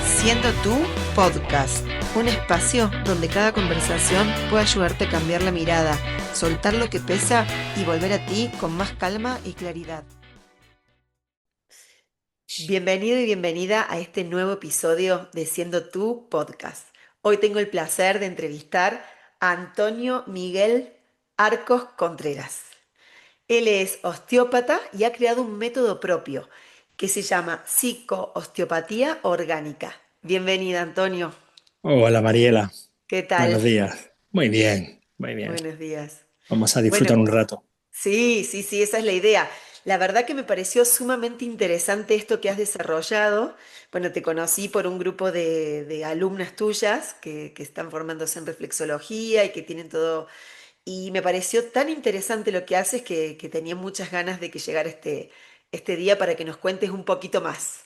Siendo tú, podcast, un espacio donde cada conversación puede ayudarte a cambiar la mirada, soltar lo que pesa y volver a ti con más calma y claridad. Bienvenido y bienvenida a este nuevo episodio de Siendo tú, podcast. Hoy tengo el placer de entrevistar a Antonio Miguel Arcos Contreras. Él es osteópata y ha creado un método propio que se llama psico-osteopatía orgánica. Bienvenida, Antonio. Hola Mariela, ¿Qué tal? buenos días. Muy bien, muy bien. Buenos días. Vamos a Bueno, disfrutar un rato. sí, esa es la idea. La verdad que me pareció sumamente interesante esto que has desarrollado. Bueno, te conocí por un grupo de alumnas tuyas que están formándose en reflexología y que tienen todo. Y me pareció tan interesante lo que haces que tenía muchas ganas de que llegara este día para que nos cuentes un poquito más.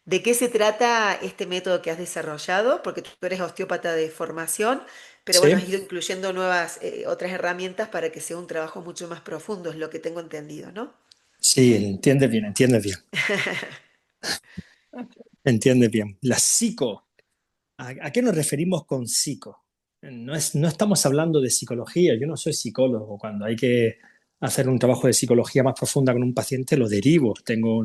¿De qué se trata este método que has desarrollado? Porque tú eres osteópata de formación, pero bueno, has ¿Sí? ido incluyendo nuevas, otras herramientas para que sea un trabajo mucho más profundo, es lo que tengo entendido, ¿no? Sí, entiendes bien, entiendes bien. Entiendes bien. La psico, ¿a qué nos referimos con psico? No estamos hablando de psicología, yo no soy psicólogo. Cuando hay que hacer un trabajo de psicología más profunda con un paciente, lo derivo. Tengo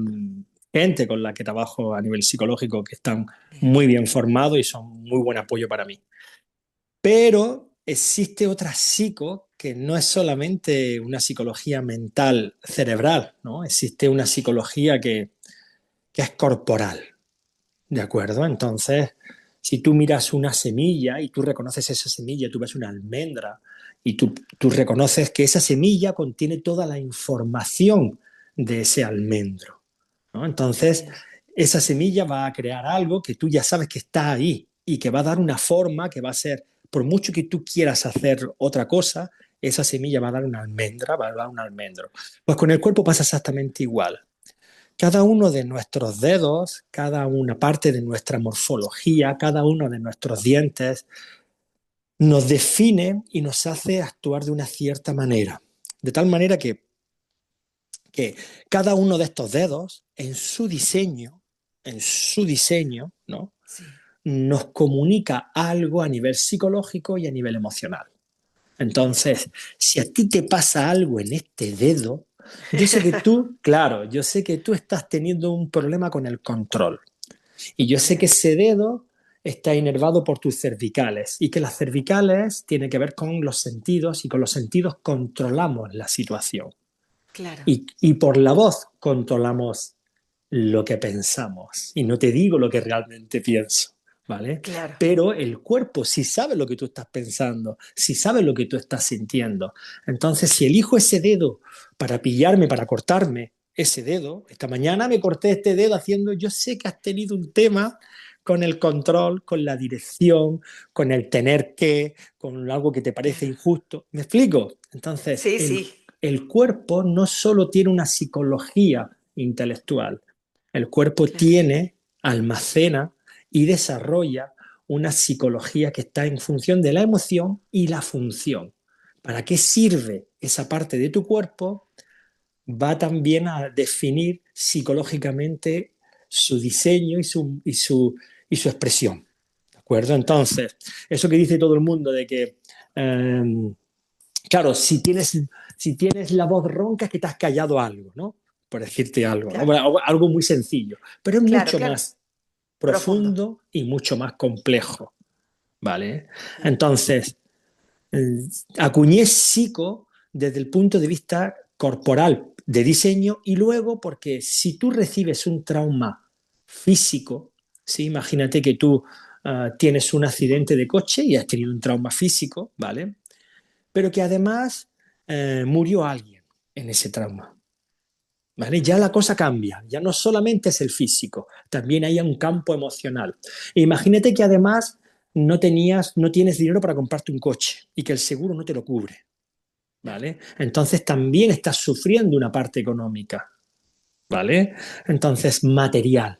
gente con la que trabajo a nivel psicológico que están Bien, muy bien formados y son muy buen apoyo para mí. Pero existe otra psico que no es solamente una psicología mental cerebral, ¿no? Existe una psicología que es corporal, ¿de acuerdo? Entonces, si tú miras una semilla y tú reconoces esa semilla, tú ves una almendra y tú reconoces que esa semilla contiene toda la información de ese almendro, ¿no? Entonces, bien, esa semilla va a crear algo que tú ya sabes que está ahí y que va a dar una forma que va a ser, por mucho que tú quieras hacer otra cosa, esa semilla va a dar una almendra, va a dar un almendro. Pues con el cuerpo pasa exactamente igual. Cada uno de nuestros dedos, cada una parte de nuestra morfología, cada uno de nuestros dientes, nos define y nos hace actuar de una cierta manera. De tal manera que cada uno de estos dedos, en su diseño, ¿no? sí. Nos comunica algo a nivel psicológico y a nivel emocional. Entonces, si a ti te pasa algo en este dedo, yo sé que tú, claro, yo sé que tú estás teniendo un problema con el control. Y yo sé que Bien, ese dedo está inervado por tus cervicales y que las cervicales tienen que ver con los sentidos y con los sentidos controlamos la situación. claro, Y por la voz controlamos lo que pensamos. Y no te digo lo que realmente pienso, ¿vale? claro, Pero el cuerpo sí sabe lo que tú estás pensando, sí sabe lo que tú estás sintiendo. Entonces, si elijo ese dedo para pillarme, para cortarme ese dedo, esta mañana me corté este dedo haciendo, yo sé que has tenido un tema con el control, con la dirección, con el tener que, con algo que te parece claro. injusto. ¿Me explico? Entonces, Sí, sí, el cuerpo no solo tiene una psicología intelectual, el cuerpo claro, tiene, almacena y desarrolla una psicología que está en función de la emoción y la función. ¿Para qué sirve esa parte de tu cuerpo? Va también a definir psicológicamente su diseño y su expresión. ¿De acuerdo? Entonces, eso que dice todo el mundo de que eh, claro, si tienes la voz ronca es que te has callado algo, ¿no? Por decirte algo, ¿no? claro, Bueno, algo muy sencillo, pero es claro, mucho claro. más Profundo. profundo y mucho más complejo, ¿vale? Bien, Entonces, eh, acuñé psico desde el punto de vista corporal de diseño y luego porque si tú recibes un trauma físico, ¿sí? Imagínate que tú tienes un accidente de coche y has tenido un trauma físico, ¿vale? Pero que además murió alguien en ese trauma. ¿Vale? Ya la bien, cosa cambia, ya no solamente es el físico, también hay un campo emocional. E imagínate que además no tienes dinero para comprarte un coche y que el seguro no te lo cubre, claro, ¿vale? Entonces también estás sufriendo una parte económica, ¿vale? Entonces, material.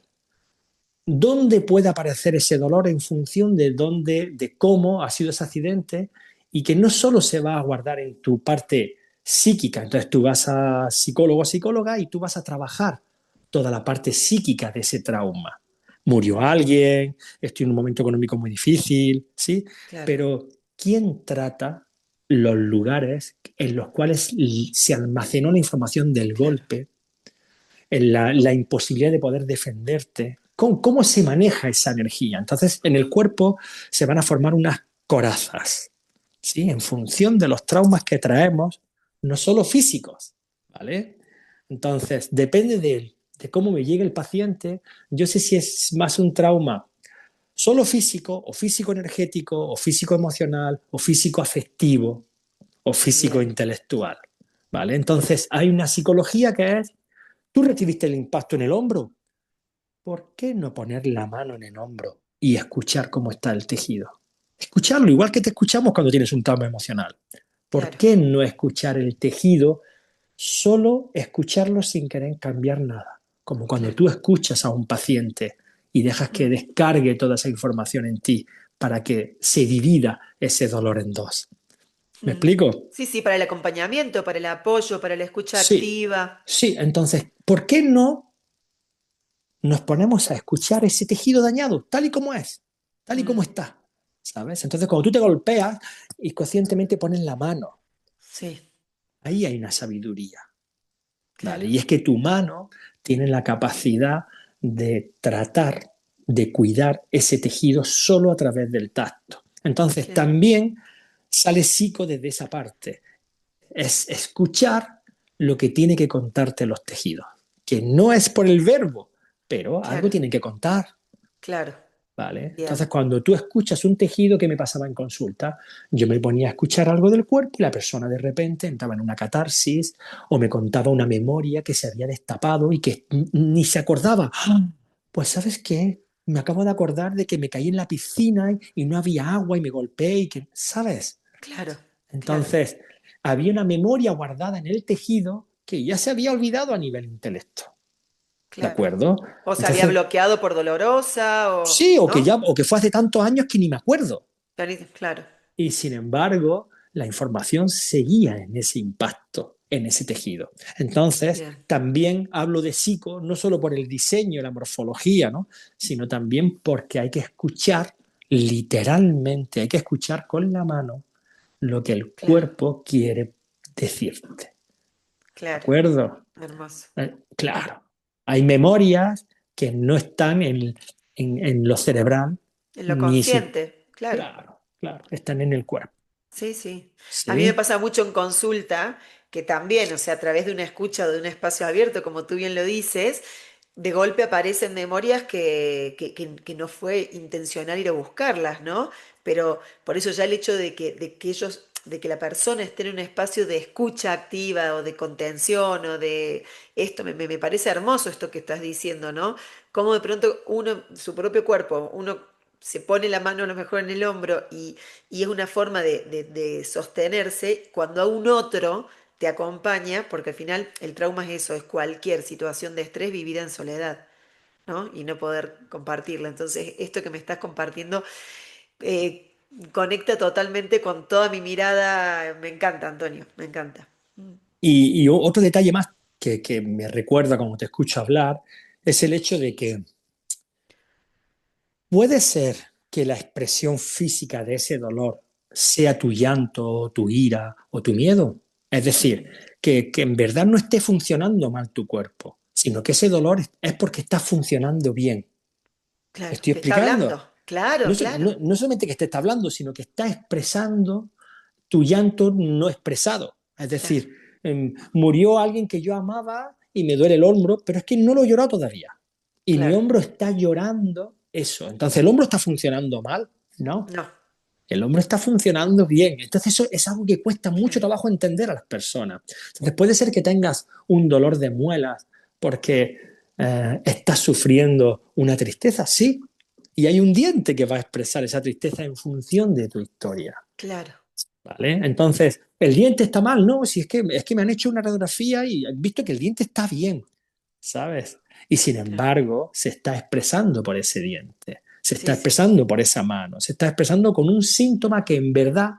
¿Dónde puede aparecer ese dolor en función de dónde, de cómo ha sido ese accidente y que no solo se va a guardar en tu parte psíquica? Entonces tú vas a psicólogo o psicóloga y tú vas a trabajar toda la parte psíquica de ese trauma. Murió alguien, estoy en un momento económico muy difícil, ¿sí? Claro, Pero ¿quién trata los lugares en los cuales se almacenó la información del claro. golpe, en la imposibilidad de poder defenderte? ¿Cómo se maneja esa energía? Entonces, en el cuerpo se van a formar unas corazas, ¿sí? En función de los traumas que traemos, no solo físicos, ¿vale? Entonces, depende de cómo me llegue el paciente. Yo sé si es más un trauma solo físico, o físico energético, o físico emocional, o físico afectivo, o físico Bien, intelectual, ¿vale? Entonces, hay una psicología que es, tú recibiste el impacto en el hombro, ¿por qué no poner la mano en el hombro y escuchar cómo está el tejido? Escucharlo, igual que te escuchamos cuando tienes un trauma emocional. ¿Por claro. qué no escuchar el tejido, solo escucharlo sin querer cambiar nada? Como cuando Claro. tú escuchas a un paciente y dejas que Mm, descargue toda esa información en ti para que se divida ese dolor en dos. ¿Me mm. explico? Sí, sí, para el acompañamiento, para el apoyo, para la escucha Sí, activa. sí. Entonces, ¿por qué no nos ponemos a escuchar ese tejido dañado, tal y como es, tal y como Mm, está? ¿Sabes? Entonces, cuando tú te golpeas y conscientemente pones la mano, sí, ahí hay una sabiduría, ¿vale? claro, Y es que tu mano tiene la capacidad de tratar, de cuidar ese tejido solo a través del tacto. Entonces, claro, también sale psico desde esa parte. Es escuchar lo que tiene que contarte los tejidos, que no es por el verbo, pero algo claro, tienen que contar. claro. ¿Vale? Entonces, Bien. cuando tú escuchas un tejido que me pasaba en consulta, yo me ponía a escuchar algo del cuerpo y la persona de repente entraba en una catarsis o me contaba una memoria que se había destapado y que ni se acordaba. Pues, ¿sabes qué? Me acabo de acordar de que me caí en la piscina y no había agua y me golpeé y que, ¿sabes? Claro, claro, Entonces, había una memoria guardada en el tejido que ya se había olvidado a nivel intelecto. ¿De claro. acuerdo? O se había Entonces, bloqueado por dolorosa, o, sí, ¿no? o que fue hace tantos años que ni me acuerdo. Claro, Y sin embargo, la información seguía en ese impacto, en ese tejido. Entonces, bien, también hablo de psico, no solo por el diseño, la morfología, ¿no? Sino también porque hay que escuchar literalmente, hay que escuchar con la mano lo que el claro, cuerpo quiere decirte. ¿De claro. acuerdo? Hermoso. Claro. Hay memorias que no están en lo cerebral, En lo ni si... consciente, claro. Claro, claro, están en el cuerpo. Sí, sí. A mí me ¿Sí? pasa mucho en consulta que también, o sea, a través de una escucha o de un espacio abierto, como tú bien lo dices, de golpe aparecen memorias que no fue intencional ir a buscarlas, ¿no? Pero por eso ya el hecho de que ellos, de que la persona esté en un espacio de escucha activa o de contención o de esto, me parece hermoso esto que estás diciendo, ¿no? Cómo de pronto uno, su propio cuerpo, uno se pone la mano a lo mejor en el hombro y es una forma de sostenerse cuando a un otro te acompaña, porque al final el trauma es eso, es cualquier situación de estrés vivida en soledad, ¿no? Y no poder compartirla. Entonces, esto que me estás compartiendo conecta totalmente con toda mi mirada. Me encanta, Antonio, me encanta. Mm, Y otro detalle más que me recuerda cuando te escucho hablar es el hecho de que puede ser que la expresión física de ese dolor sea tu llanto, tu ira o tu miedo. Es decir, mm. que en verdad no esté funcionando mal tu cuerpo, sino que ese dolor es porque está funcionando bien. ¿Me Claro, estoy te está explicando? hablando. Claro, claro. No solamente que te está hablando, sino que está expresando tu llanto no expresado. Es Claro, decir, murió alguien que yo amaba y me duele el hombro, pero es que no lo he llorado todavía. Y mi claro. hombro está llorando eso. Entonces, ¿el hombro está funcionando mal? No. No, El hombro está funcionando bien. Entonces, eso es algo que cuesta mucho claro. trabajo entender a las personas. Entonces, puede ser que tengas un dolor de muelas porque estás sufriendo una tristeza, sí. Y hay un diente que va a expresar esa tristeza en función de tu historia. Claro, ¿Vale? Entonces, ¿el diente está mal? No, si es que me han hecho una radiografía y han visto que el diente está bien, ¿sabes? Y sin claro. embargo, se está expresando por ese diente, se está Sí, sí. expresando por esa mano, se está expresando con un síntoma que en verdad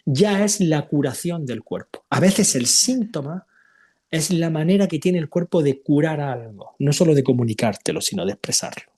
ya es la curación del cuerpo. A veces el Claro. síntoma es la manera que tiene el cuerpo de curar algo, no solo de comunicártelo, sino de expresarlo,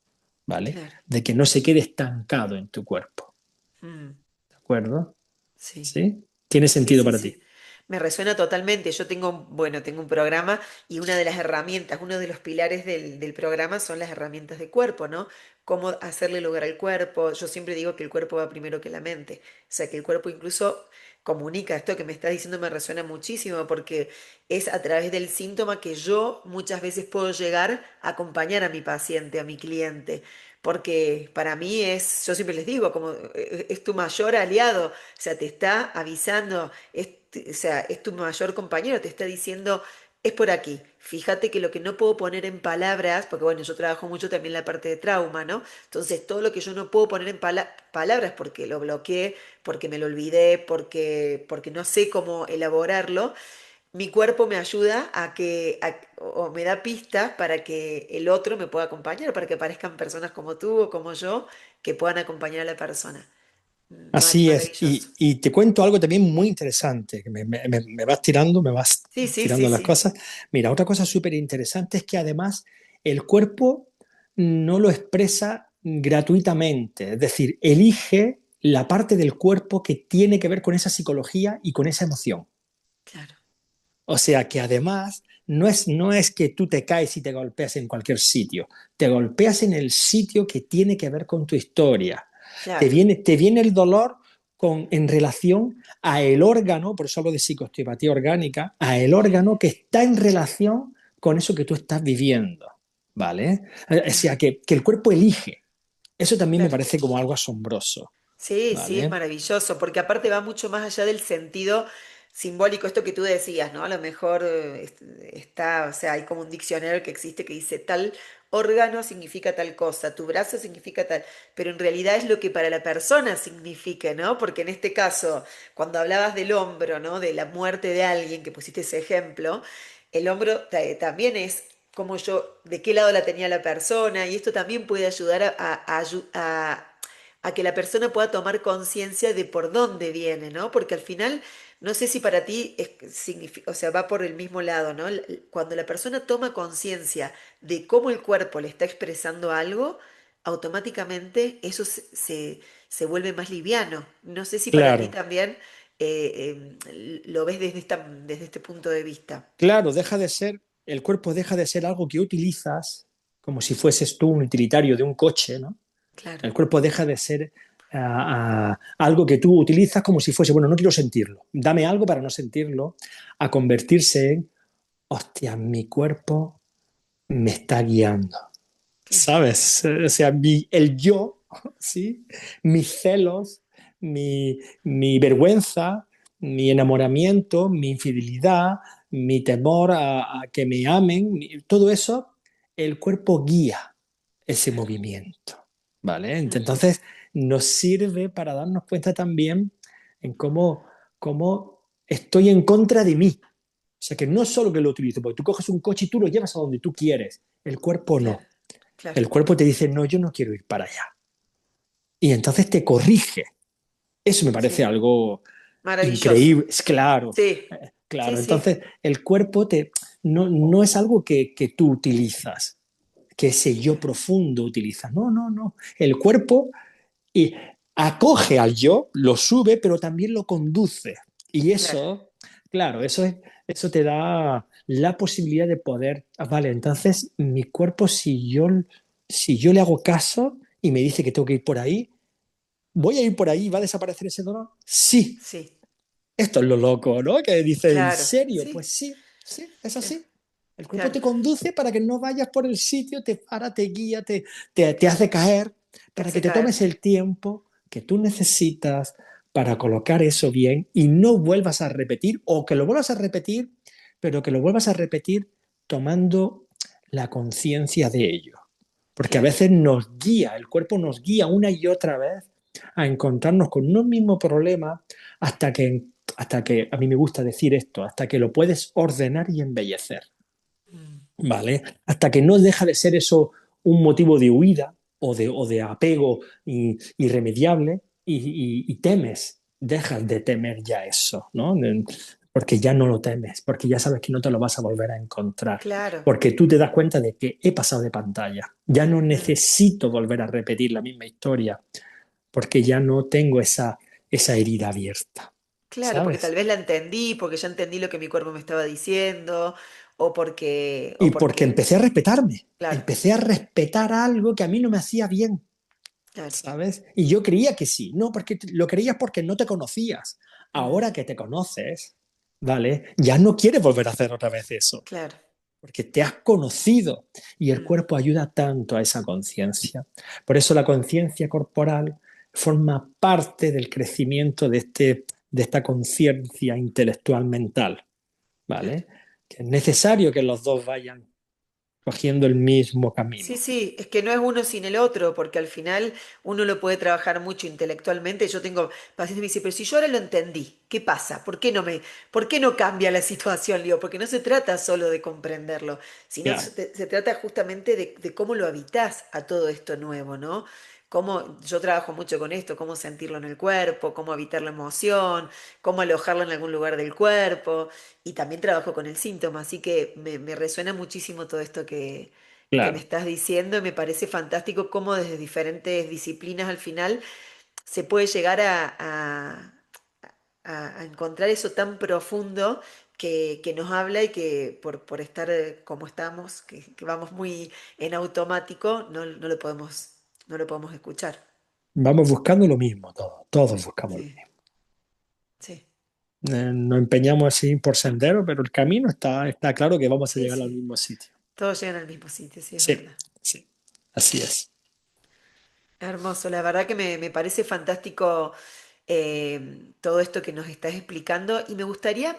¿vale? claro. De que no se quede estancado en tu cuerpo, Mm, ¿de acuerdo? sí. ¿Sí? ¿Tiene Sí, sentido sí, para ti? sí. Me resuena totalmente. Yo tengo, bueno, tengo un programa y una de las herramientas, uno de los pilares del programa son las herramientas de cuerpo, ¿no? Cómo hacerle lugar al cuerpo. Yo siempre digo que el cuerpo va primero que la mente. O sea, que el cuerpo incluso comunica. Esto que me estás diciendo me resuena muchísimo porque es a través del síntoma que yo muchas veces puedo llegar a acompañar a mi paciente, a mi cliente. Porque para mí es, yo siempre les digo, como es tu mayor aliado. O sea, te está avisando, o sea, es tu mayor compañero, te está diciendo, es por aquí. Fíjate que lo que no puedo poner en palabras, porque bueno, yo trabajo mucho también la parte de trauma, ¿no? Entonces, todo lo que yo no puedo poner en palabras porque lo bloqueé, porque me lo olvidé, porque no sé cómo elaborarlo, mi cuerpo me ayuda a que, o me da pistas para que el otro me pueda acompañar, para que aparezcan personas como tú o como yo que puedan acompañar a la persona. Así es. Maravilloso. Y te cuento algo también muy interesante, que me vas tirando, me vas Sí, sí, sí, tirando las sí. cosas. Mira, otra cosa súper interesante es que además el cuerpo no lo expresa gratuitamente, es decir, elige la parte del cuerpo que tiene que ver con esa psicología y con esa emoción. Claro, O sea que además no es que tú te caes y te golpeas en cualquier sitio, te golpeas en el sitio que tiene que ver con tu historia. Te claro. viene, te viene el dolor en relación a el órgano, por eso hablo de psicoesteopatía orgánica, a el órgano que está en relación con eso que tú estás viviendo. ¿Vale? O sea que el cuerpo elige. Eso también me Claro. parece como algo asombroso. Sí, sí, es ¿Vale? maravilloso, porque aparte va mucho más allá del sentido simbólico, esto que tú decías, ¿no? A lo mejor está, o sea, hay como un diccionario que existe que dice tal órgano significa tal cosa, tu brazo significa tal, pero en realidad es lo que para la persona significa, ¿no? Porque en este caso, cuando hablabas del hombro, ¿no? De la muerte de alguien, que pusiste ese ejemplo, el hombro también es como yo, de qué lado la tenía la persona, y esto también puede ayudar a que la persona pueda tomar conciencia de por dónde viene, ¿no? Porque al final, no sé si para ti o sea, va por el mismo lado, ¿no? Cuando la persona toma conciencia de cómo el cuerpo le está expresando algo, automáticamente eso se vuelve más liviano. No sé si para ti Claro, también lo ves desde este punto de vista. claro, el cuerpo deja de ser algo que utilizas como si fueses tú un utilitario de un coche, ¿no? Claro, El cuerpo deja de ser algo que tú utilizas como si fuese, bueno, no quiero sentirlo, dame algo para no sentirlo, a convertirse en, hostia, mi cuerpo me está guiando, claro, ¿sabes? O sea, el yo, ¿sí? Mis celos, mi vergüenza, mi enamoramiento, mi infidelidad, mi temor a que me amen, todo eso, el cuerpo guía ese claro. movimiento, ¿vale? Ujú. Entonces, nos sirve para darnos cuenta también en cómo estoy en contra de mí. O sea, que no es solo que lo utilizo, porque tú coges un coche y tú lo llevas a donde tú quieres, el cuerpo Claro, no. claro. El cuerpo te dice, no, yo no quiero ir para allá. Y entonces te corrige. Eso me parece Sí, algo maravilloso. increíble. Es claro, Sí, sí, claro. sí. Entonces, el cuerpo no es algo que tú utilizas, que ese yo Claro, profundo utiliza. No, no, no. El cuerpo y acoge al yo, lo sube, pero también lo conduce. Y claro. eso, claro, eso te da la posibilidad de poder, vale, entonces mi cuerpo, si yo le hago caso y me dice que tengo que ir por ahí, ¿voy a ir por ahí y va a desaparecer ese dolor? Sí, Sí, esto es lo loco, ¿no? Que dice, ¿en claro. serio? Pues Sí, sí, sí, es claro, así. El cuerpo claro, te conduce para que no vayas por el sitio, te para, te guía, te hace caer, te para que hace te tomes caer. el tiempo que tú necesitas para colocar eso bien y no vuelvas a repetir, o que lo vuelvas a repetir, pero que lo vuelvas a repetir tomando la conciencia de ello. Porque a Claro. veces nos guía, el cuerpo nos guía una y otra vez a encontrarnos con un mismo problema hasta que, a mí me gusta decir esto, hasta que lo puedes ordenar y embellecer, Mm, ¿vale? Hasta que no deja de ser eso un motivo de huida o de apego irremediable y temes, dejas de temer ya eso, ¿no? porque ya no lo temes, porque ya sabes que no te lo vas a volver a encontrar, claro. porque tú te das cuenta de que he pasado de pantalla, ya no Mm. necesito volver a repetir la misma historia, porque ya no tengo esa herida abierta, Claro, porque tal ¿sabes? vez la entendí, porque ya entendí lo que mi cuerpo me estaba diciendo, o Y porque porque, empecé a respetarme, claro, empecé a respetar algo que a mí no me hacía bien, claro. ¿sabes? Y yo creía que sí, no, porque lo creías porque no te conocías. Mm, Ahora que te conoces, ¿vale? Ya no quieres volver a hacer otra vez eso, claro. porque te has conocido y el Mm. cuerpo ayuda tanto a esa conciencia. Por eso la conciencia corporal forma parte del crecimiento de esta conciencia intelectual mental, Claro. ¿vale? Que es necesario que los dos vayan cogiendo el mismo Sí, camino. sí, es que no es uno sin el otro, porque al final uno lo puede trabajar mucho intelectualmente. Yo tengo pacientes que me dicen, pero si yo ahora lo entendí, ¿qué pasa? ¿Por qué no cambia la situación? Le digo, porque no se trata solo de comprenderlo, sino Claro, se trata justamente de cómo lo habitas a todo esto nuevo, ¿no? Cómo, yo trabajo mucho con esto, cómo sentirlo en el cuerpo, cómo habitar la emoción, cómo alojarlo en algún lugar del cuerpo, y también trabajo con el síntoma, así que me resuena muchísimo todo esto que me claro. estás diciendo y me parece fantástico cómo desde diferentes disciplinas al final se puede llegar a encontrar eso tan profundo que nos habla y que por estar como estamos, que vamos muy en automático, no lo podemos escuchar. Vamos buscando lo mismo, todos buscamos lo Sí, mismo. sí, Nos empeñamos así por sendero, pero el camino está claro que vamos a sí, llegar al sí. mismo sitio. Todos llegan al mismo sitio, sí, es Sí, verdad. sí, así es. Hermoso, la verdad que me parece fantástico todo esto que nos estás explicando y me gustaría,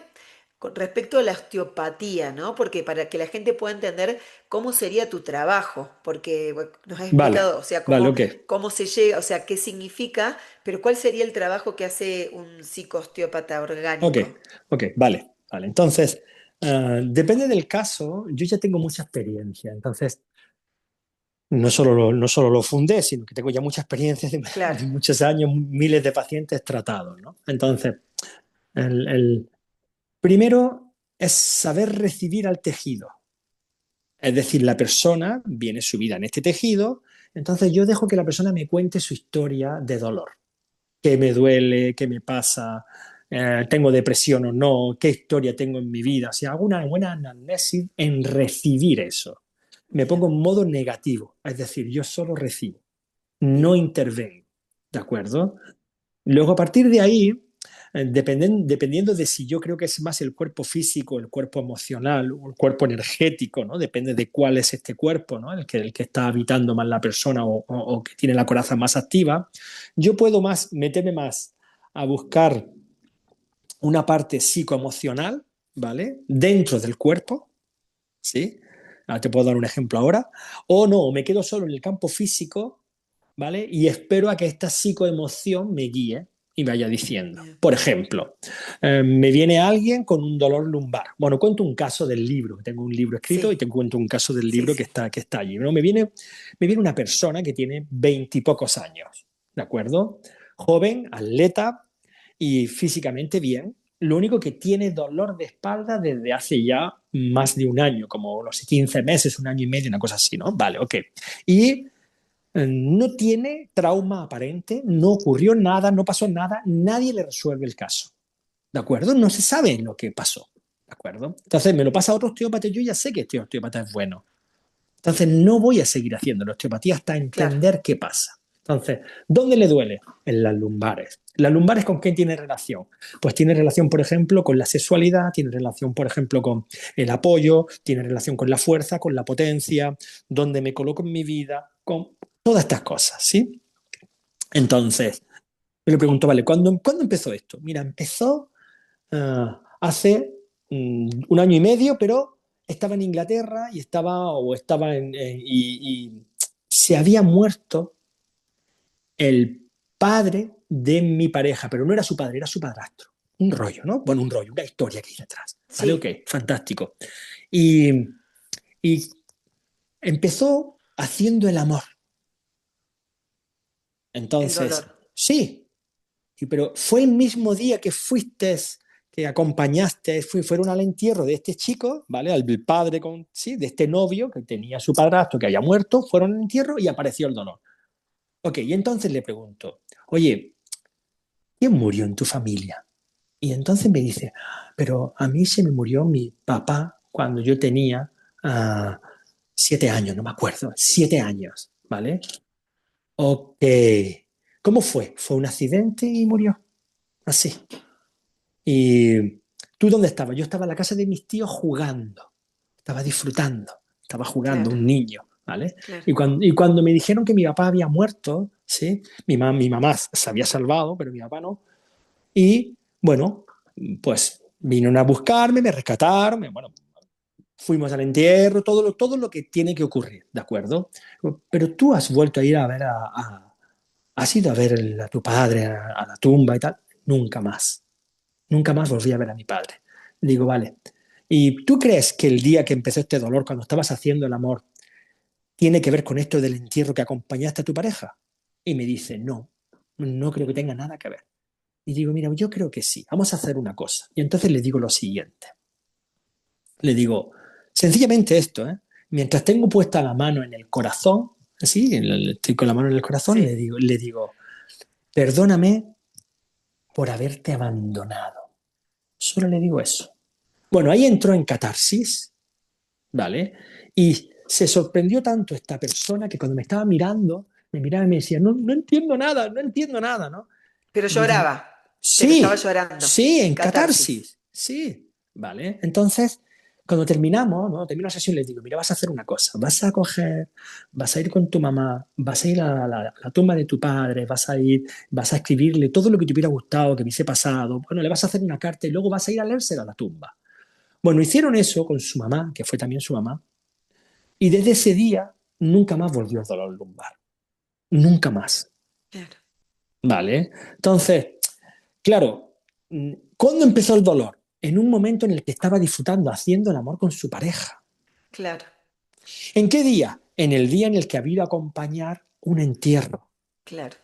con respecto a la osteopatía, ¿no? Porque para que la gente pueda entender cómo sería tu trabajo, porque bueno, nos has Vale, explicado, o sea, vale, ok, cómo se llega, o sea, qué significa, pero ¿cuál sería el trabajo que hace un psicoosteópata ok, orgánico? ok, vale, vale. Entonces, depende del caso, yo ya tengo mucha experiencia, entonces no solo lo fundé, sino que tengo ya mucha experiencia Claro, de muchos años, miles de pacientes tratados, ¿no? Entonces, el primero es saber recibir al tejido. Es decir, la persona viene subida en este tejido, entonces yo dejo que la persona me cuente su historia de dolor. ¿Qué me duele? ¿Qué me pasa? ¿Tengo depresión o no? ¿Qué historia tengo en mi vida? O sea, hago una buena anamnesis en recibir eso. Me bien, pongo en modo negativo, es decir, yo solo recibo, bien, no intervengo. ¿De acuerdo? Luego, a partir de ahí, dependiendo de si yo creo que es más el cuerpo físico, el cuerpo emocional o el cuerpo energético, ¿no? Depende de cuál es este cuerpo, ¿no? El que está habitando más la persona o que tiene la coraza más activa, yo puedo meterme más a buscar una parte psicoemocional, ¿vale? Dentro del cuerpo, ¿sí? Te puedo dar un ejemplo ahora. O no, me quedo solo en el campo físico, ¿vale? Y espero a que esta psicoemoción me guíe y me vaya diciendo. bien, Por ejemplo, me viene alguien con un dolor lumbar. Bueno, cuento un caso del libro. Tengo un libro escrito y sí, te cuento un caso del sí, libro que sí, está allí. ¿No? Me viene una persona que tiene veintipocos años, ¿de acuerdo? Joven, atleta y físicamente bien. Lo único que tiene dolor de espalda desde hace ya más de un año, como no sé, 15 meses, un año y medio, una cosa así, ¿no? Vale, ok. Y no tiene trauma aparente, no ocurrió nada, no pasó nada, nadie le resuelve el caso. ¿De acuerdo? No se sabe lo que pasó. ¿De acuerdo? Entonces me lo pasa a otro osteópata, yo ya sé que este osteópata es bueno. Entonces no voy a seguir haciendo la osteopatía hasta claro, entender qué pasa. Entonces, ¿dónde le duele? En las lumbares. ¿Las lumbares con qué tiene relación? Pues tiene relación, por ejemplo, con la sexualidad, tiene relación, por ejemplo, con el apoyo, tiene relación con la fuerza, con la potencia, dónde me coloco en mi vida, con todas estas cosas, ¿sí? Entonces, me le pregunto, vale, ¿cuándo empezó esto? Mira, empezó hace un año y medio, pero estaba en Inglaterra y y se había muerto el padre de mi pareja, pero no era su padre, era su padrastro. Un rollo, ¿no? Bueno, un rollo, una historia que hay detrás. ¿Vale? Ok, sí, fantástico. Y, y empezó haciendo el amor. el Entonces, dolor. sí, pero fue el mismo día que fuiste, que acompañaste, fueron al entierro de este chico, ¿vale? Al padre sí, de este novio que tenía su padrastro que había muerto, fueron al entierro y apareció el dolor. Ok, y entonces le pregunto, oye, ¿quién murió en tu familia? Y entonces me dice, pero a mí se me murió mi papá cuando yo tenía 7 años, no me acuerdo, 7 años, ¿vale? Ok. ¿Cómo fue? ¿Fue un accidente y murió? Así. ¿Y tú dónde estabas? Yo estaba en la casa de mis tíos jugando, estaba disfrutando, estaba jugando, Claro, un niño, ¿vale? claro. Y cuando me dijeron que mi papá había muerto, ¿sí? Mi mamá se había salvado, pero mi papá no. Y bueno, pues vinieron a buscarme, me rescataron, bueno, fuimos al entierro, todo lo que tiene que ocurrir, ¿de acuerdo? Pero tú has vuelto a ir a ver has ido a ver a tu padre, a la tumba y tal. Nunca más. Nunca más volví a ver a mi padre. Digo, vale. ¿Y tú crees que el día que empezó este dolor, cuando estabas haciendo el amor, tiene que ver con esto del entierro que acompañaste a tu pareja? Y me dice, no, no creo que tenga nada que ver. Y digo, mira, yo creo que sí, vamos a hacer una cosa. Y entonces le digo lo siguiente. Le digo, sencillamente esto, ¿eh? Mientras tengo puesta la mano en el corazón, así, estoy con la mano en el corazón, le Sí, digo, le digo, perdóname por haberte abandonado. Solo le digo eso. Bueno, ahí entró en catarsis, ¿vale? Y se sorprendió tanto esta persona que cuando me estaba mirando, me miraba y me decía, no, no entiendo nada, no entiendo nada, ¿no? pero Y yo digo, lloraba, pero estaba sí, llorando. sí, en Catarsis. catarsis, sí, ¿vale? Entonces, cuando terminamos, ¿no? Termino la sesión, les digo, mira, vas a hacer una cosa, vas a ir con tu mamá, vas a ir a la tumba de tu padre, vas a escribirle todo lo que te hubiera gustado, que hubiese pasado, bueno, le vas a hacer una carta y luego vas a ir a leérsela a la tumba. Bueno, hicieron eso con su mamá, que fue también su mamá, y desde ese día nunca más volvió el dolor lumbar, nunca más, Claro, ¿vale? Entonces, claro, ¿cuándo empezó el dolor? En un momento en el que estaba disfrutando, haciendo el amor con su pareja. claro, ¿En qué día? En el día en el que había ido a acompañar un entierro. claro,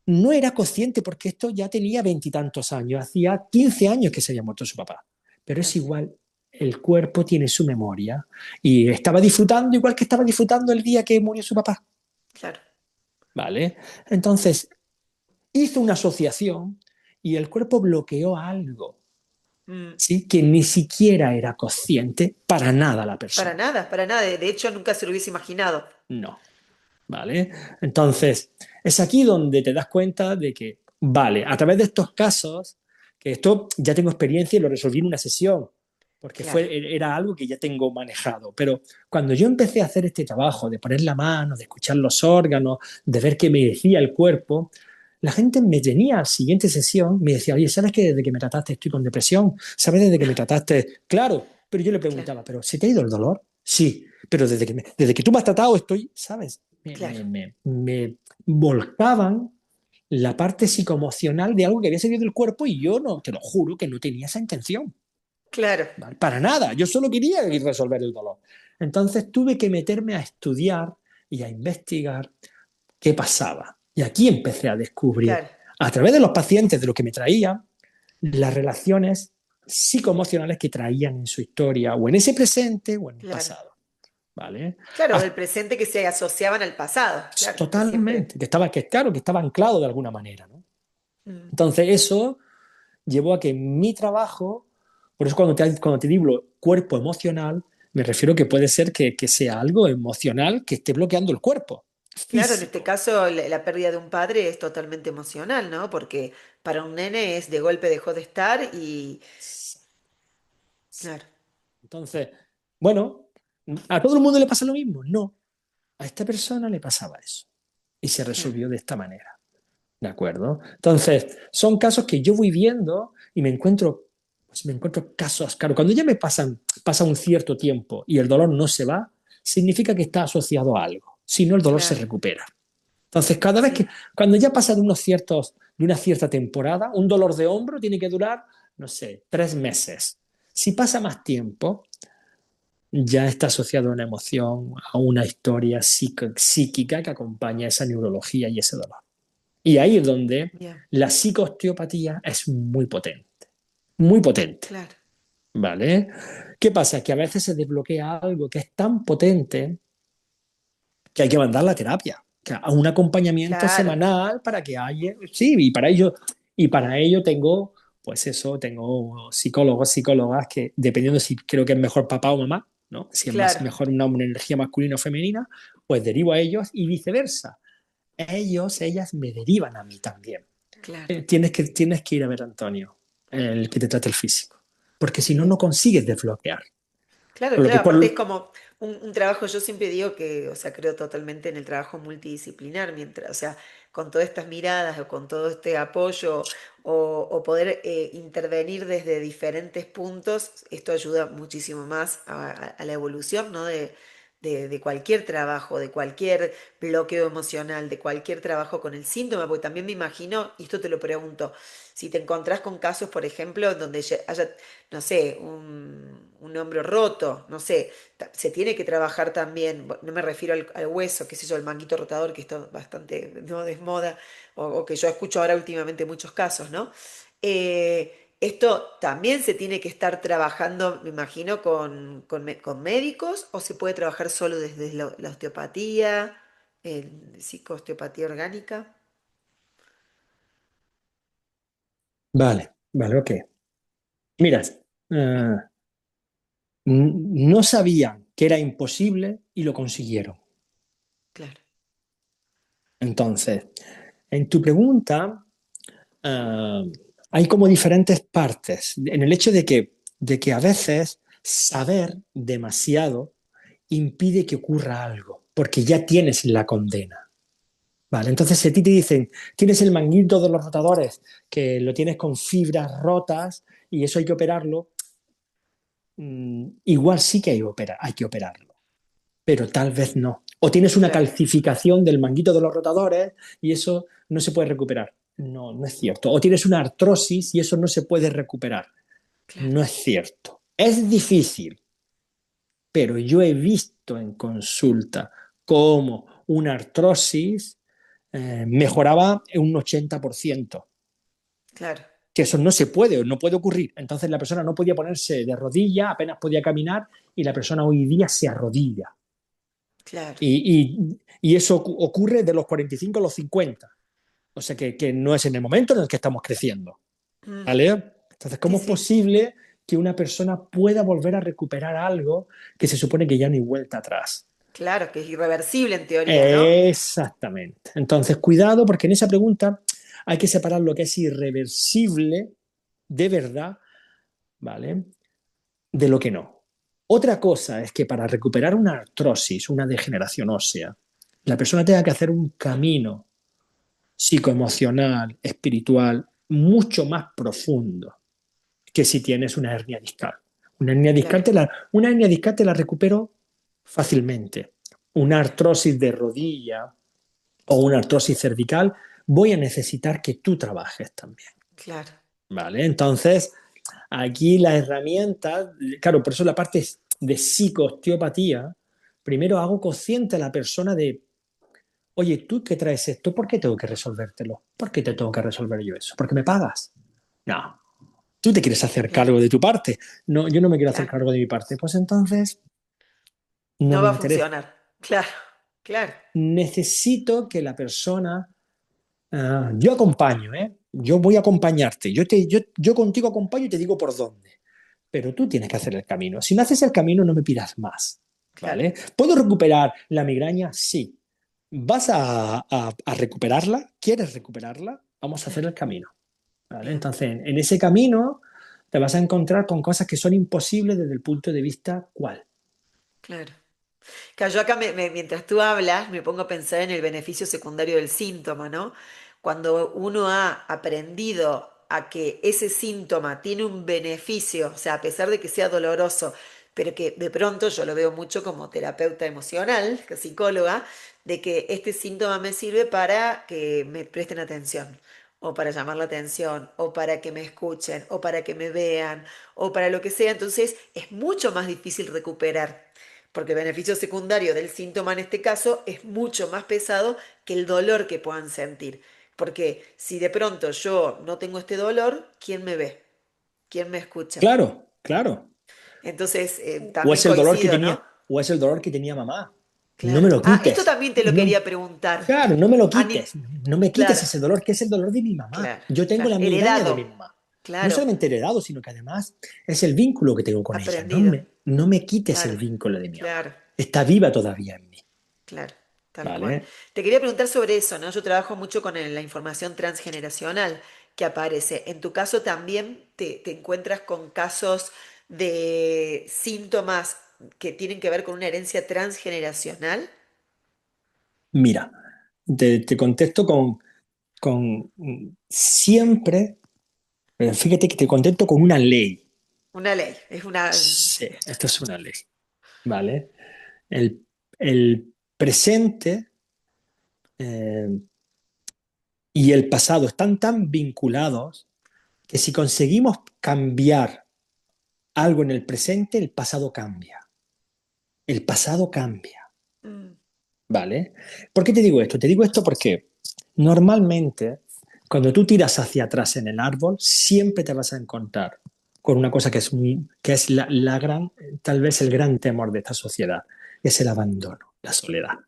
No era consciente porque esto ya tenía veintitantos años, hacía 15 años que se había muerto su papá. Pero es claro, igual, el cuerpo tiene su memoria y estaba disfrutando igual que estaba disfrutando el día que murió su papá. claro. ¿Vale? Entonces, hizo una asociación y el cuerpo bloqueó algo. Mm, ¿Sí? Que ni siquiera era consciente para nada la para persona. nada, para nada. De hecho, nunca se lo hubiese imaginado. No, ¿vale? Entonces, es aquí donde te das cuenta de que, vale, a través de estos casos, que esto ya tengo experiencia y lo resolví en una sesión, porque Claro, era algo que ya tengo manejado. Pero cuando yo empecé a hacer este trabajo de poner la mano, de escuchar los órganos, de ver qué me decía el cuerpo, la gente me tenía a la siguiente sesión, me decía, oye, ¿sabes que desde que me trataste estoy con depresión? ¿Sabes desde que me trataste? Claro, pero yo le claro, preguntaba, ¿pero se te ha ido el dolor? Sí, pero desde que tú me has tratado estoy, ¿sabes? Me, claro, me, me, me volcaban la parte psicoemocional de algo que había salido del cuerpo y yo no, te lo juro que no tenía esa intención. claro, ¿Vale? Para nada, yo solo quería resolver el dolor. Entonces tuve que meterme a estudiar y a investigar qué pasaba. Y aquí empecé a descubrir, claro, a través de los pacientes, de lo que me traían, las relaciones psicoemocionales que traían en su historia, o en ese presente o en el claro. pasado. ¿Vale? Claro, del Hasta, presente que se asociaban al pasado. Claro, que siempre. totalmente, claro, que estaba anclado de alguna manera. ¿No? Mm, Entonces eso llevó a que mi trabajo, por eso cuando te digo cuerpo emocional, me refiero que puede ser que sea algo emocional que esté bloqueando el cuerpo claro, en este físico. caso la pérdida de un padre es totalmente emocional, ¿no? Porque para un nene es de golpe dejó de estar y. Claro, Entonces, bueno, ¿a todo el mundo le pasa lo mismo? No, a esta persona le pasaba eso y se claro, resolvió de esta manera. ¿De acuerdo? Entonces, son casos que yo voy viendo y me encuentro casos, claro, cuando ya pasa un cierto tiempo y el dolor no se va, significa que está asociado a algo. Si no, el dolor se claro, recupera. Entonces, cada vez sí, que, cuando ya pasa de una cierta temporada, un dolor de hombro tiene que durar, no sé, 3 meses. Si pasa más tiempo, ya está asociado a una emoción, a una historia psíquica que acompaña esa neurología y ese dolor. Y ahí es donde bien, la psicoosteopatía es muy potente, muy potente, claro, ¿vale? ¿Qué pasa? Que a veces se desbloquea algo que es tan potente que hay que mandar la terapia, que a un acompañamiento claro, semanal para que haya, sí, y para ello tengo, pues eso, tengo psicólogos, psicólogas que dependiendo si creo que es mejor papá o mamá, ¿no? Si es más claro, mejor una energía masculina o femenina, pues derivo a ellos y viceversa. Ellos, ellas me derivan a mí también. claro. Tienes que ir a ver a Antonio, el que te trata el físico, porque si no, no Bien. consigues desbloquear. Claro, Por lo que claro, por, aparte es como un trabajo, yo siempre digo que, o sea, creo totalmente en el trabajo multidisciplinar, mientras, o sea, con todas estas miradas o con todo este apoyo o poder intervenir desde diferentes puntos, esto ayuda muchísimo más a la evolución, ¿no? De cualquier trabajo, de cualquier bloqueo emocional, de cualquier trabajo con el síntoma, porque también me imagino, y esto te lo pregunto, si te encontrás con casos, por ejemplo, donde haya no sé, un hombro roto, no sé, se tiene que trabajar también, no me refiero al hueso, qué sé yo, el manguito rotador, que esto bastante no desmoda, o que yo escucho ahora últimamente muchos casos, ¿no? Esto también se tiene que estar trabajando, me imagino, con médicos, o se puede trabajar solo desde la osteopatía, psicoosteopatía orgánica. Vale, vale, ok. Mira, eh, no sabían que era imposible y lo consiguieron. Claro, Entonces, en tu pregunta, eh, hay como diferentes partes. En el hecho de que a veces saber demasiado impide que ocurra algo, porque ya tienes la condena. Vale, entonces si a ti te dicen, tienes el manguito de los rotadores, que lo tienes con fibras rotas y eso hay que operarlo, igual sí que hay que operarlo, pero tal vez no. O tienes una claro, calcificación del manguito de los rotadores y eso no se puede recuperar. No, no es cierto. O tienes una artrosis y eso no se puede recuperar. claro, No es cierto. Es difícil, pero yo he visto en consulta cómo una artrosis mejoraba en un 80%, claro, que eso no puede ocurrir. Entonces la persona no podía ponerse de rodilla, apenas podía caminar y la persona hoy día se arrodilla. claro. Y eso ocurre de los 45 a los 50. O sea que no es en el momento en el que estamos creciendo. Mm, ¿Vale? Entonces, sí, ¿cómo es sí. posible que una persona pueda volver a recuperar algo que se supone que ya no hay vuelta atrás? Claro, que es irreversible en teoría, ¿no? Exactamente. Entonces, cuidado porque en esa pregunta hay que separar lo que es irreversible de verdad, ¿vale? De lo que no. Otra cosa es que para recuperar una artrosis, una degeneración ósea, la persona tenga que hacer un camino psicoemocional, espiritual, mucho más profundo que si tienes una hernia discal. Claro, Una hernia discal te la recupero fácilmente. Una artrosis de rodilla o una artrosis cervical, voy a necesitar que tú trabajes también. claro, ¿Vale? Entonces, aquí la herramienta, claro, por eso la parte de psicoosteopatía, primero hago consciente a la persona de, oye, tú que traes esto, ¿por qué tengo que resolvértelo? ¿Por qué te tengo que resolver yo eso? ¿Porque me pagas? No, tú te quieres hacer claro, cargo de tu parte. No, yo no me quiero hacer claro. cargo de mi parte. Pues entonces no No me va a interesa. funcionar. Claro, claro, Necesito que la persona, yo acompaño, ¿eh? Yo voy a acompañarte. Yo contigo acompaño y te digo por dónde. Pero tú tienes que hacer el camino. Si no haces el camino, no me pidas más. claro. ¿Vale? ¿Puedo recuperar la migraña? Sí. ¿Vas a recuperarla? ¿Quieres recuperarla? Vamos a hacer Claro, el camino. ¿Vale? bien, Entonces, en ese camino te vas a encontrar con cosas que son imposibles desde el punto de vista cuál. claro. Claro, yo acá mientras tú hablas me pongo a pensar en el beneficio secundario del síntoma, ¿no? Cuando uno ha aprendido a que ese síntoma tiene un beneficio, o sea, a pesar de que sea doloroso, pero que de pronto yo lo veo mucho como terapeuta emocional, que psicóloga, de que este síntoma me sirve para que me presten atención, o para llamar la atención, o para que me escuchen, o para que me vean, o para lo que sea, entonces es mucho más difícil recuperar porque el beneficio secundario del síntoma en este caso es mucho más pesado que el dolor que puedan sentir. Porque si de pronto yo no tengo este dolor, ¿quién me ve? ¿Quién me escucha? Claro, claro. Entonces, O también es el dolor que coincido, tenía, ¿no? o es el dolor que tenía mamá. No me Claro. lo Ah, esto quites. también te lo No, quería preguntar. claro, no me lo Ani- quites. No me quites claro, ese dolor, que es el dolor de mi mamá. claro, Yo tengo claro. la migraña de mi Heredado, mamá. No claro. solamente heredado, sino que además es el vínculo que tengo con ella. Aprendido, No me quites el claro, vínculo de mi mamá. claro. Está viva todavía en mí. Claro, tal cual. ¿Vale? Te quería preguntar sobre eso, ¿no? Yo trabajo mucho con la información transgeneracional que aparece. En tu caso también te encuentras con casos de síntomas que tienen que ver con una herencia transgeneracional. Mira, te contesto con siempre, pero fíjate que te contesto con una ley. Una ley, es una... Sí, esto es una ley. ¿Vale? El, el presente eh, y el pasado están tan vinculados que si conseguimos cambiar algo en el presente, el pasado cambia. El pasado cambia, Mm, ¿vale? ¿Por qué te digo esto? Te digo esto porque normalmente cuando tú tiras hacia atrás en el árbol, siempre te vas a encontrar con una cosa que es la gran, tal vez el gran temor de esta sociedad, es el abandono, la soledad.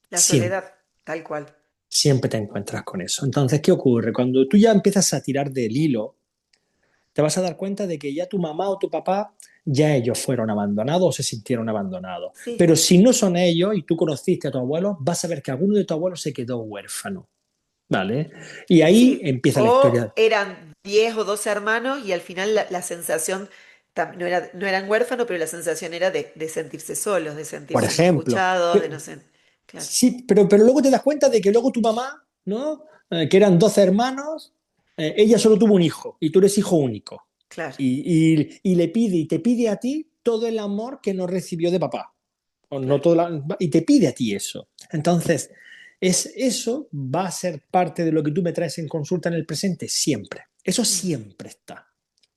la Siempre. soledad, tal cual. Siempre te encuentras con eso. Entonces, ¿qué ocurre? Cuando tú ya empiezas a tirar del hilo, te vas a dar cuenta de que ya tu mamá o tu papá, ya ellos fueron abandonados o se sintieron abandonados. Sí, Pero si no son ellos y tú conociste a tu abuelo, vas a ver que alguno de tus abuelos se quedó huérfano. ¿Vale? Y ahí sí. empieza la O historia. eran 10 o 12 hermanos y al final la sensación, no era, no eran huérfanos, pero la sensación era de sentirse solos, de Por sentirse no ejemplo, escuchados, de no ser... Claro, sí, pero luego te das cuenta de que luego tu mamá, ¿no? Que eran 12 hermanos, ella solo tuvo un hijo y tú eres hijo único. claro. Y le pide, y te pide a ti todo el amor que no recibió de papá. O no Claro. todo y te pide a ti eso. Entonces, eso va a ser parte de lo que tú me traes en consulta en el presente, siempre. Eso Mm, siempre está.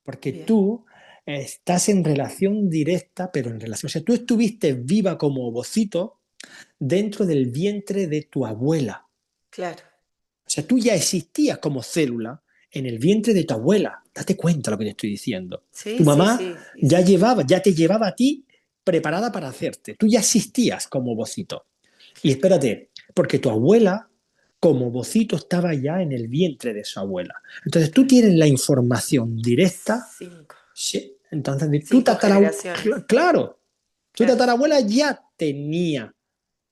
Porque bien, tú estás en relación directa, pero en relación. O sea, tú estuviste viva como ovocito dentro del vientre de tu abuela. claro. O sea, tú ya existías como célula en el vientre de tu abuela. Date cuenta lo que te estoy diciendo. Tu Sí, sí, mamá sí, sí, sí. ya te llevaba a ti preparada para hacerte. Tú ya existías como bocito. Y espérate, porque tu abuela como bocito estaba ya en el vientre de su abuela. Entonces tú Claro. tienes la información directa. Cinco. Sí. Entonces tu 5 generaciones. claro, tu Claro. tatarabuela ya tenía,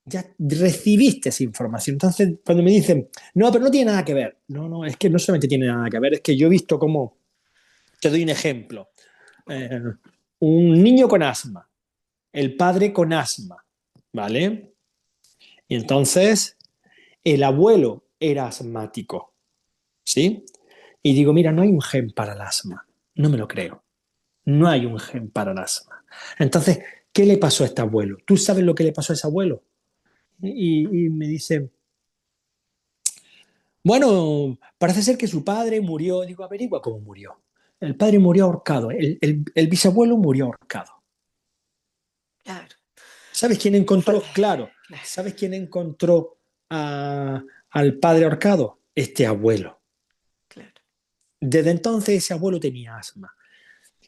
ya recibiste esa información. Entonces, cuando me dicen, no, pero no tiene nada que ver. No, no, es que no solamente tiene nada que ver, es que yo he visto cómo, te doy un ejemplo. Eh, un niño con asma, el padre con asma, ¿vale? Y entonces el abuelo era asmático, ¿sí? Y digo, mira, no hay un gen para el asma. No me lo creo. No hay un gen para el asma. Entonces, ¿qué le pasó a este abuelo? ¿Tú sabes lo que le pasó a ese abuelo? Y me dice, bueno, parece ser que su padre murió. Digo, averigua cómo murió. El padre murió ahorcado, el bisabuelo murió ahorcado. Claro. ¿Sabes quién Fue- encontró? Claro, Claro. ¿sabes quién encontró al padre ahorcado? Este abuelo. Claro. Desde entonces ese abuelo tenía asma.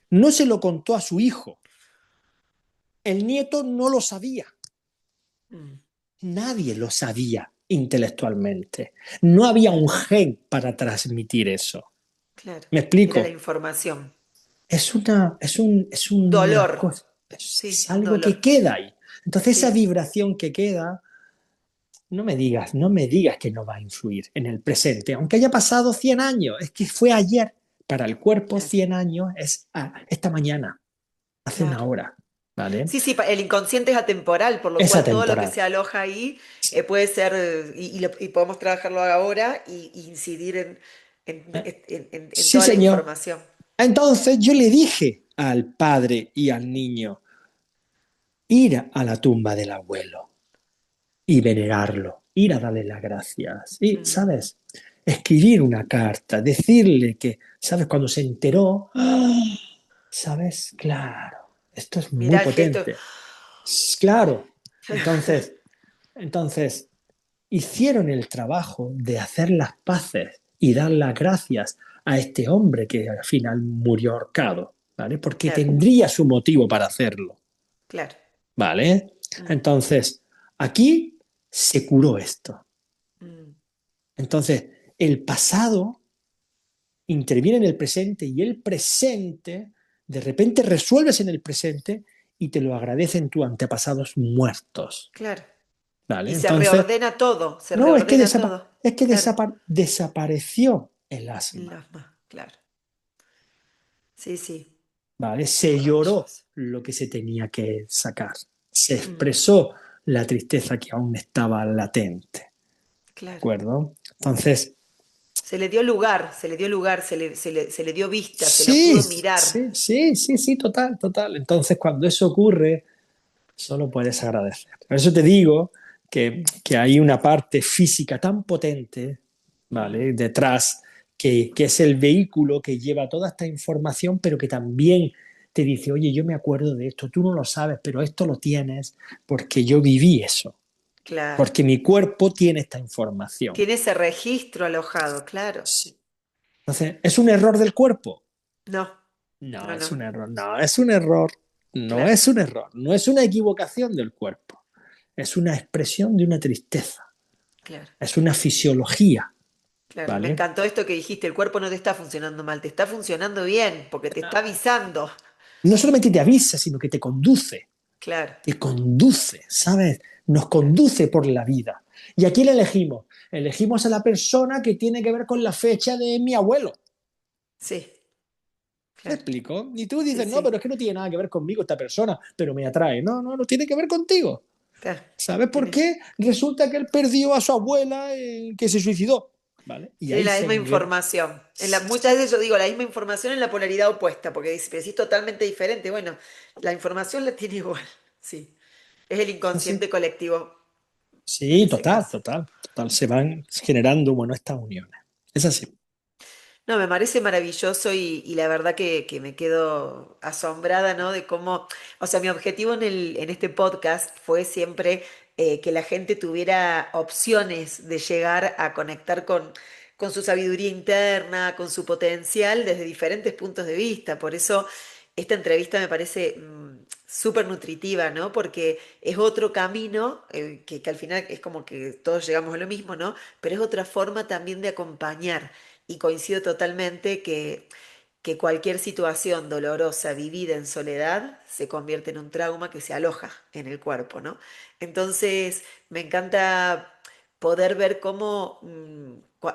No se lo contó a su hijo. El nieto no lo sabía. Mm, Nadie lo sabía intelectualmente. No había un gen para transmitir eso. claro. ¿Me Era la explico? información. Es Un una dolor. cosa, Sí, es un algo dolor. que queda ahí. Entonces esa Sí. vibración que queda, no me digas que no va a influir en el presente, aunque haya pasado 100 años, es que fue ayer. Para el cuerpo Claro. 100 años es esta mañana, hace una Claro. hora, ¿vale? Sí, sí, el inconsciente es atemporal, por lo Es cual todo lo que atemporal. se aloja ahí puede ser, y podemos trabajarlo ahora y incidir ¿Eh? en Sí, toda la señor. información. Entonces yo le dije al padre y al niño ir a la tumba del abuelo y venerarlo, ir a darle las gracias. Y, Mm, ¿sabes? Escribir una carta, decirle que, ¿sabes? Cuando se enteró, ¡ah! ¿Sabes? Claro, esto es muy mirá el gesto. potente. Claro. Entonces, hicieron el trabajo de hacer las paces y dar las gracias a este hombre que al final murió ahorcado, ¿vale? Porque claro, tendría su motivo para hacerlo, claro. ¿vale? Mm, Entonces, aquí se curó esto. mm, Entonces, el pasado interviene en el presente y el presente, de repente resuelves en el presente y te lo agradecen tus antepasados muertos, claro. ¿vale? Y se Entonces, reordena todo, se no, reordena todo. es que Claro. desapareció el asma, Lasma, claro. Sí, sí, ¿vale? Se lloró maravilloso. lo que se tenía que sacar, se Mm, expresó la tristeza que aún estaba latente, ¿de claro. acuerdo? Entonces, Se le dio lugar, se le dio lugar, se le dio vista, se lo sí, pudo mirar. sí, total, total. Entonces, cuando eso ocurre, solo puedes agradecer. Por eso te digo que hay una parte física tan potente, Mm, ¿vale? Detrás, que es el vehículo que lleva toda esta información, pero que también te dice, oye, yo me acuerdo de esto, tú no lo sabes, pero esto lo tienes porque yo viví eso, claro. porque mi cuerpo tiene esta información. Tiene ese registro alojado, claro. Sí. Entonces, ¿es un error del cuerpo? No, No, no, es no, un error, no, es un error, no claro, es un error, no es una equivocación del cuerpo, es una expresión de una tristeza, claro, es una fisiología, claro. Me ¿vale? encantó esto que dijiste, el cuerpo no te está funcionando mal, te está funcionando bien, porque te está avisando. No solamente te avisa, sino que Claro, te conduce, ¿sabes? Nos claro. conduce por la vida. ¿Y a quién elegimos? Elegimos a la persona que tiene que ver con la fecha de mi abuelo. Sí, ¿Me claro. explico? Y tú Sí, dices, no, pero sí, es que no tiene nada que ver conmigo esta persona, pero me atrae. No, no, no tiene que ver contigo. claro. ¿Sabes por Tiene, qué? Resulta que él perdió a su abuela que se suicidó, ¿vale? Y tiene ahí la se misma engra... información. Muchas veces yo digo la misma información en la polaridad opuesta, porque si es totalmente diferente, bueno, la información la tiene igual. Sí, es el Es así. inconsciente colectivo en Sí, ese total, caso. total, total. Se van generando, bueno, estas uniones. Es así. No, me parece maravilloso y la verdad que me quedo asombrada, ¿no? De cómo, o sea, mi objetivo en este podcast fue siempre que la gente tuviera opciones de llegar a conectar con su sabiduría interna, con su potencial desde diferentes puntos de vista. Por eso esta entrevista me parece súper nutritiva, ¿no? Porque es otro camino, que al final es como que todos llegamos a lo mismo, ¿no? Pero es otra forma también de acompañar. Y coincido totalmente que cualquier situación dolorosa vivida en soledad se convierte en un trauma que se aloja en el cuerpo, ¿no? Entonces, me encanta poder ver cómo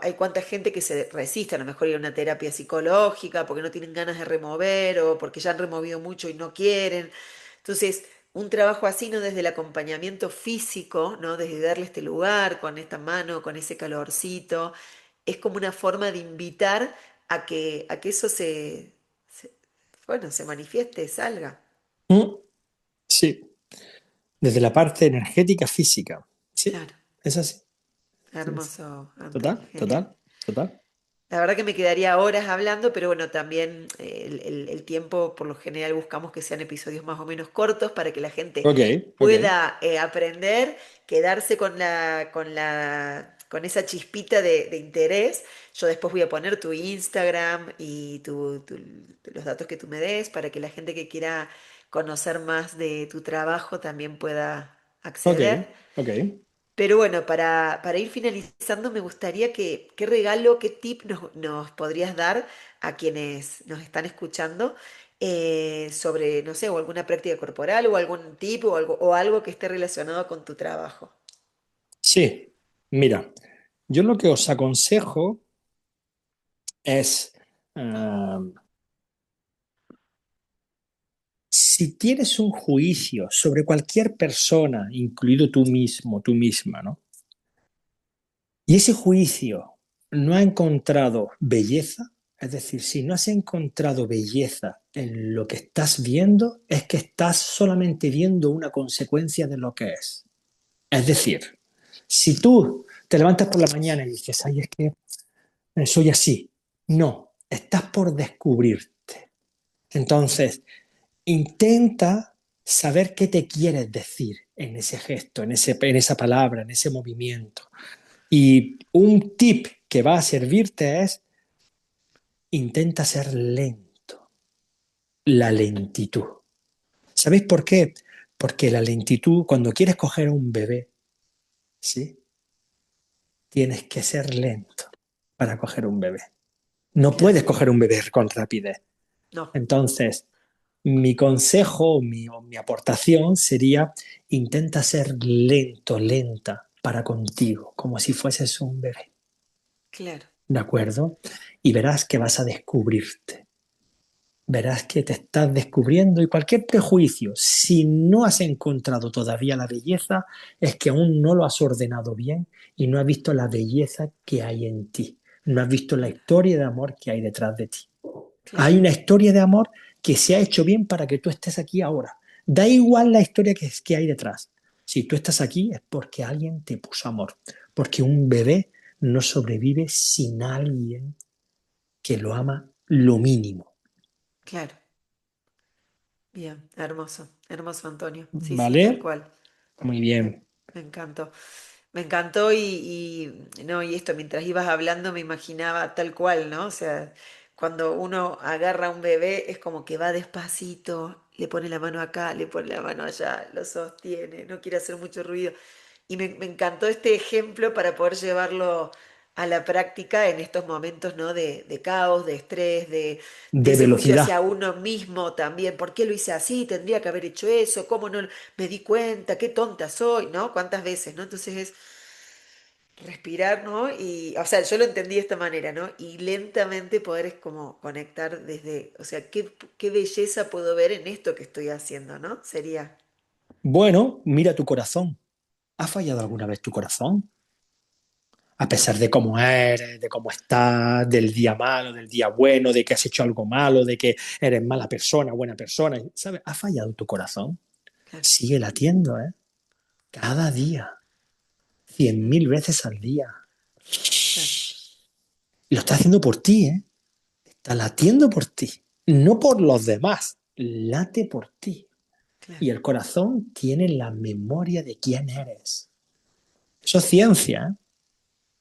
hay cuánta gente que se resiste a lo mejor ir a una terapia psicológica porque no tienen ganas de remover o porque ya han removido mucho y no quieren. Entonces, un trabajo así, ¿no? Desde el acompañamiento físico, ¿no? Desde darle este lugar con esta mano, con ese calorcito es como una forma de invitar a que eso bueno, se manifieste, salga. Mm, sí, desde la parte energética física. Sí, Claro, es así. Sí, sí. hermoso, Anthony, Total, genial. total, total. La verdad que me quedaría horas hablando, pero bueno, también el tiempo, por lo general buscamos que sean episodios más o menos cortos para que la gente Ok, ok. pueda aprender, quedarse con esa chispita de interés. Yo después voy a poner tu Instagram y los datos que tú me des para que la gente que quiera conocer más de tu trabajo también pueda Ok, acceder. ok. Pero bueno, para ir finalizando, me gustaría qué regalo, qué tip nos podrías dar a quienes nos están escuchando sobre, no sé, o alguna práctica corporal o algún tip o algo que esté relacionado con tu trabajo. Sí, mira, yo lo que os aconsejo es, ah, si tienes un juicio sobre cualquier persona, incluido tú mismo, tú misma, ¿no? Y ese juicio no ha encontrado belleza, es decir, si no has encontrado belleza en lo que estás viendo, es que estás solamente viendo una consecuencia de lo que es. Es decir, si tú te levantas por la mañana y dices, ay, es que soy así, no, estás por descubrirte. Entonces, intenta saber qué te quieres decir en ese gesto, en esa palabra, en ese movimiento. Y un tip que va a servirte es intenta ser lento, la lentitud. ¿Sabéis por qué? Porque la lentitud, cuando quieres coger a un bebé, ¿sí? Tienes que ser lento para coger un bebé. No Claro, puedes coger un bebé con rapidez. no, Entonces, mi consejo o mi aportación sería, intenta ser lento, lenta para contigo, como si fueses un bebé, claro, ¿de acuerdo? Y verás que vas a descubrirte, verás que te estás descubriendo y cualquier prejuicio, si no has encontrado todavía la belleza, es que aún no lo has ordenado bien y no has visto la belleza que hay en ti, no has visto la historia de amor que hay detrás de ti. Hay claro, una historia de amor que se ha hecho bien para que tú estés aquí ahora. Da igual la historia que hay detrás. Si tú estás aquí es porque alguien te puso amor, porque un bebé no sobrevive sin alguien que lo ama lo mínimo. claro. Bien, hermoso, hermoso, Antonio. Sí, sí, tal ¿Vale? cual. Muy Me, bien. me encantó. Me encantó no, y esto, mientras ibas hablando me imaginaba tal cual, ¿no? O sea, cuando uno agarra a un bebé es como que va despacito, le pone la mano acá, le pone la mano allá, lo sostiene, no quiere hacer mucho ruido. Y me encantó este ejemplo para poder llevarlo a la práctica en estos momentos, ¿no? De caos, de estrés, de De ese juicio velocidad. hacia uno mismo también. ¿Por qué lo hice así? Tendría que haber hecho eso. ¿Cómo no me di cuenta? Qué tonta soy, ¿no? ¿Cuántas veces, ¿no? Entonces es respirar, ¿no? Y, o sea, yo lo entendí de esta manera, ¿no? Y lentamente poder es como conectar desde, o sea, qué belleza puedo ver en esto que estoy haciendo, ¿no? Sería, Bueno, mira tu corazón. ¿Ha fallado alguna vez tu corazón? A pesar de cómo eres, de cómo estás, del día malo, del día bueno, de que has hecho algo malo, de que eres mala persona, buena persona, ¿sabes? ¿Ha fallado tu corazón? claro, Sigue latiendo, ¿eh? Cada día, cien claro, mil veces al día. claro, Y lo está haciendo por ti, ¿eh? Está latiendo por ti, no por los demás, late por ti. claro, Y el corazón tiene la memoria de quién eres. Eso es ciencia, ¿eh?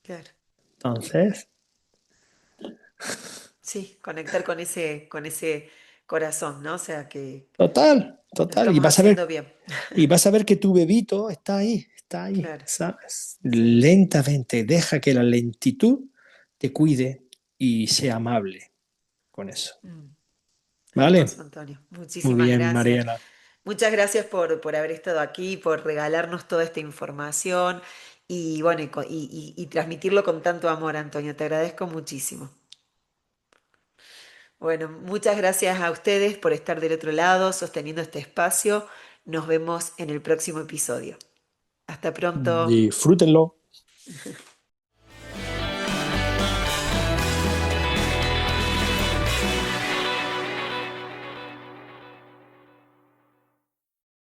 claro. Entonces, Sí, conectar con ese corazón, ¿no? O sea, que total, lo total. estamos haciendo bien. Y vas a ver que tu bebito está ahí, Claro, ¿sabes? sí. Lentamente, deja que la lentitud te cuide y sea amable con eso. Mm, hermoso, ¿Vale? Antonio. Muy Muchísimas bien, gracias. Mariela. Muchas gracias por haber estado aquí, por regalarnos toda esta información y bueno, y transmitirlo con tanto amor, Antonio. Te agradezco muchísimo. Bueno, muchas gracias a ustedes por estar del otro lado, sosteniendo este espacio. Nos vemos en el próximo episodio. Hasta pronto. Disfrútenlo.